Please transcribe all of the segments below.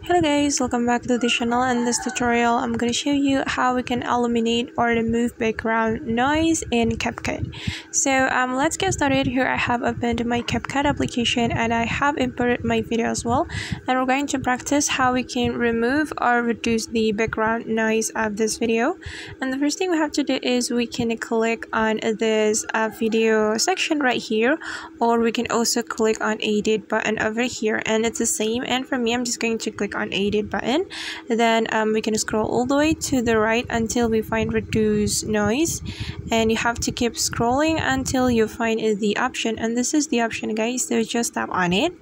Hello guys, welcome back to the channel. In this tutorial I'm going to show you how we can eliminate or remove background noise in CapCut. So let's get started. Here I have opened my CapCut application and I have imported my video as well, and we're going to practice how we can remove or reduce the background noise of this video. And the first thing we have to do is we can click on this video section right here, or we can also click on edit button over here, and it's the same. And for me, I'm just going to click on edit button. Then we can scroll all the way to the right until we find reduce noise, and you have to keep scrolling until you find the option, and this is the option guys, so just tap on it.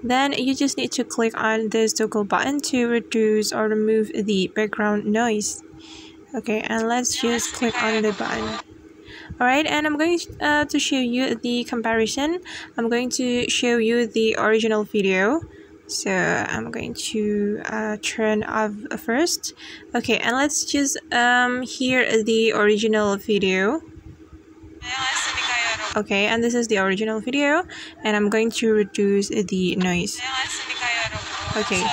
Then you just need to click on this toggle button to reduce or remove the background noise. Okay, and let's just click on the button. Alright, and I'm going to show you the comparison. I'm going to show you the original video. So I'm going to turn off first. Okay, and let's just hear the original video. Okay, and this is the original video, and I'm going to reduce the noise. Okay,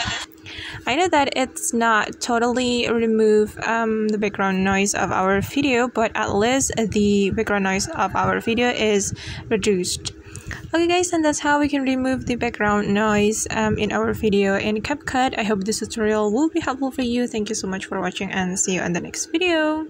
I know that it's not totally remove the background noise of our video, but at least the background noise of our video is reduced. Okay guys, and that's how we can remove the background noise in our video in CapCut. I hope this tutorial will be helpful for you. Thank you so much for watching, and see you in the next video.